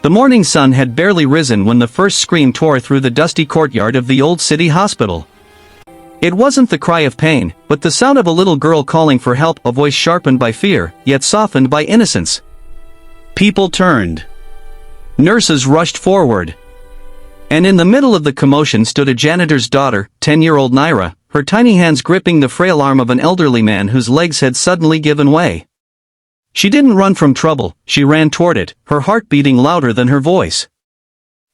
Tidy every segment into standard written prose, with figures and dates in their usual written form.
The morning sun had barely risen when the first scream tore through the dusty courtyard of the old city hospital. It wasn't the cry of pain, but the sound of a little girl calling for help, a voice sharpened by fear, yet softened by innocence. People turned. Nurses rushed forward. And in the middle of the commotion stood a janitor's daughter, 10-year-old Naira, her tiny hands gripping the frail arm of an elderly man whose legs had suddenly given way. She didn't run from trouble, she ran toward it, her heart beating louder than her voice.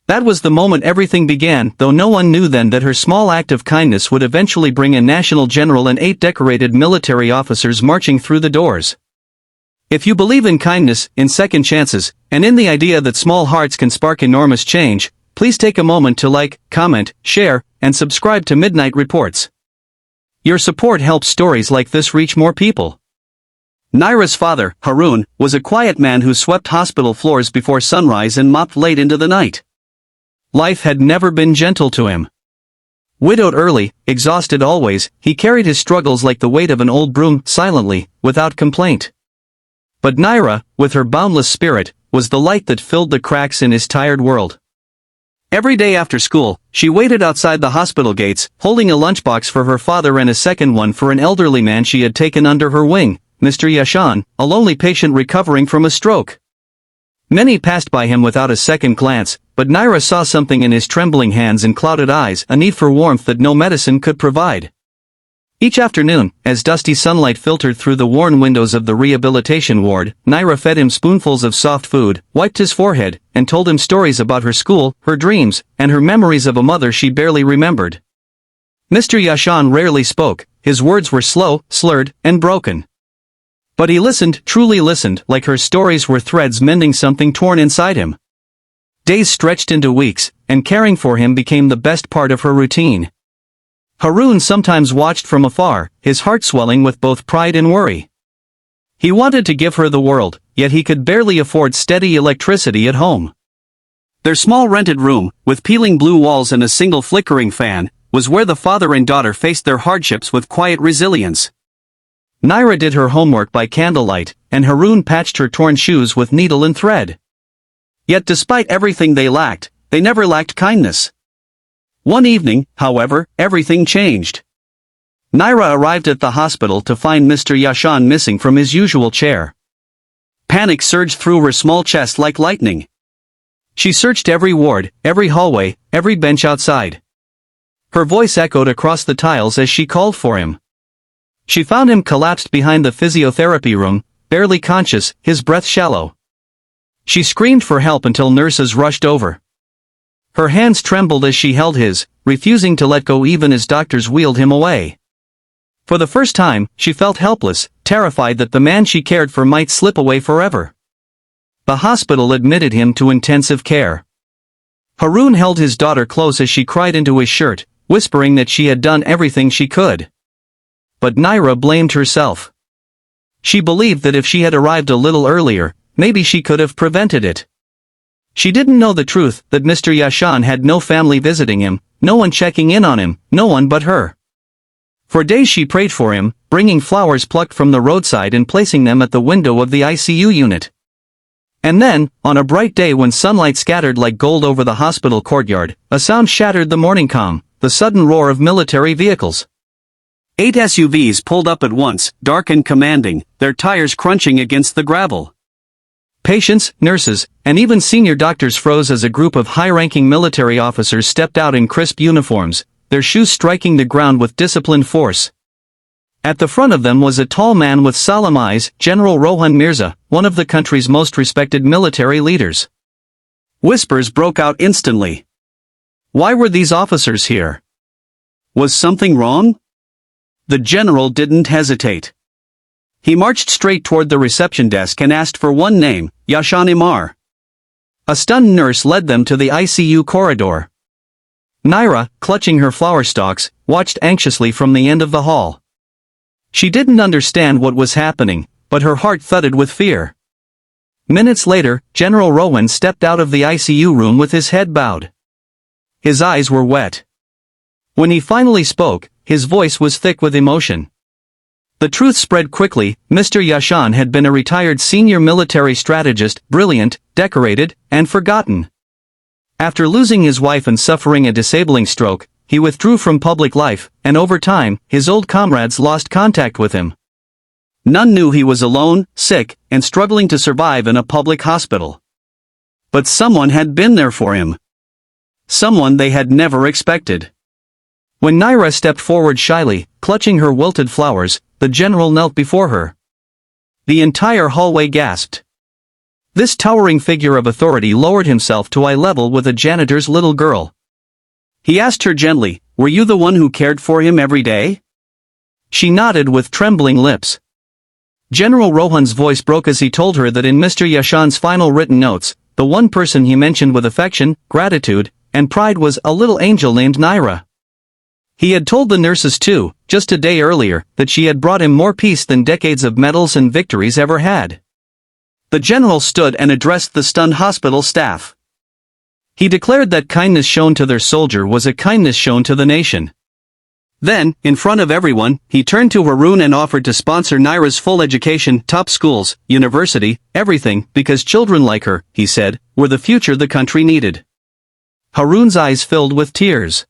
That was the moment everything began, though no one knew then that her small act of kindness would eventually bring a national general and 8 decorated military officers marching through the doors. If you believe in kindness, in second chances, and in the idea that small hearts can spark enormous change, please take a moment to like, comment, share, and subscribe to Midnight Reports. Your support helps stories like this reach more people. Naira's father, Harun, was a quiet man who swept hospital floors before sunrise and mopped late into the night. Life had never been gentle to him. Widowed early, exhausted always, he carried his struggles like the weight of an old broom, silently, without complaint. But Naira, with her boundless spirit, was the light that filled the cracks in his tired world. Every day after school, she waited outside the hospital gates, holding a lunchbox for her father and a second one for an elderly man she had taken under her wing, Mr. Yashan, a lonely patient recovering from a stroke. Many passed by him without a second glance, but Naira saw something in his trembling hands and clouded eyes, a need for warmth that no medicine could provide. Each afternoon, as dusty sunlight filtered through the worn windows of the rehabilitation ward, Naira fed him spoonfuls of soft food, wiped his forehead, and told him stories about her school, her dreams, and her memories of a mother she barely remembered. Mr. Yashan rarely spoke, his words were slow, slurred, and broken. But he listened, truly listened, like her stories were threads mending something torn inside him. Days stretched into weeks, and caring for him became the best part of her routine. Harun sometimes watched from afar, his heart swelling with both pride and worry. He wanted to give her the world, yet he could barely afford steady electricity at home. Their small rented room, with peeling blue walls and a single flickering fan, was where the father and daughter faced their hardships with quiet resilience. Naira did her homework by candlelight, and Harun patched her torn shoes with needle and thread. Yet despite everything they never lacked kindness. One evening, however, everything changed. Naira arrived at the hospital to find Mr. Yashan missing from his usual chair. Panic surged through her small chest like lightning. She searched every ward, every hallway, every bench outside. Her voice echoed across the tiles as she called for him. She found him collapsed behind the physiotherapy room, barely conscious, his breath shallow. She screamed for help until nurses rushed over. Her hands trembled as she held his, refusing to let go even as doctors wheeled him away. For the first time, she felt helpless, terrified that the man she cared for might slip away forever. The hospital admitted him to intensive care. Harun held his daughter close as she cried into his shirt, whispering that she had done everything she could. But Naira blamed herself. She believed that if she had arrived a little earlier, maybe she could have prevented it. She didn't know the truth, that Mr. Yashan had no family visiting him, no one checking in on him, no one but her. For days she prayed for him, bringing flowers plucked from the roadside and placing them at the window of the ICU unit. And then, on a bright day when sunlight scattered like gold over the hospital courtyard, a sound shattered the morning calm, the sudden roar of military vehicles. 8 SUVs pulled up at once, dark and commanding, their tires crunching against the gravel. Patients, nurses, and even senior doctors froze as a group of high-ranking military officers stepped out in crisp uniforms, their shoes striking the ground with disciplined force. At the front of them was a tall man with solemn eyes, General Rohan Mirza, one of the country's most respected military leaders. Whispers broke out instantly. Why were these officers here? Was something wrong? The general didn't hesitate. He marched straight toward the reception desk and asked for one name, Yashan Imar. A stunned nurse led them to the ICU corridor. Naira, clutching her flower stalks, watched anxiously from the end of the hall. She didn't understand what was happening, but her heart thudded with fear. Minutes later, General Rowan stepped out of the ICU room with his head bowed. His eyes were wet. When he finally spoke, his voice was thick with emotion. The truth spread quickly. Mr. Yashan had been a retired senior military strategist, brilliant, decorated, and forgotten. After losing his wife and suffering a disabling stroke, he withdrew from public life, and over time, his old comrades lost contact with him. None knew he was alone, sick, and struggling to survive in a public hospital. But someone had been there for him. Someone they had never expected. When Naira stepped forward shyly, clutching her wilted flowers, the general knelt before her. The entire hallway gasped. This towering figure of authority lowered himself to eye level with a janitor's little girl. He asked her gently, "Were you the one who cared for him every day?" She nodded with trembling lips. General Rohan's voice broke as he told her that in Mr. Yashan's final written notes, the one person he mentioned with affection, gratitude, and pride was a little angel named Naira. He had told the nurses too, just a day earlier, that she had brought him more peace than decades of medals and victories ever had. The general stood and addressed the stunned hospital staff. He declared that kindness shown to their soldier was a kindness shown to the nation. Then, in front of everyone, he turned to Haroon and offered to sponsor Naira's full education, top schools, university, everything, because children like her, he said, were the future the country needed. Haroon's eyes filled with tears.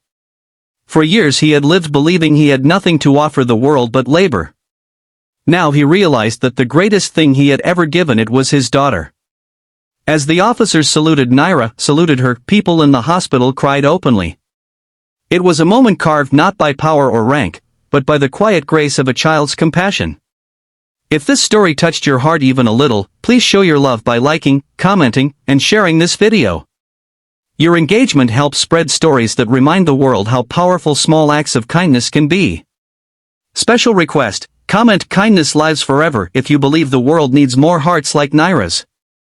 For years he had lived believing he had nothing to offer the world but labor. Now he realized that the greatest thing he had ever given it was his daughter. As the officers saluted Naira, saluted her, people in the hospital cried openly. It was a moment carved not by power or rank, but by the quiet grace of a child's compassion. If this story touched your heart even a little, please show your love by liking, commenting, and sharing this video. Your engagement helps spread stories that remind the world how powerful small acts of kindness can be. Special request, comment "Kindness lives forever" if you believe the world needs more hearts like Naira's.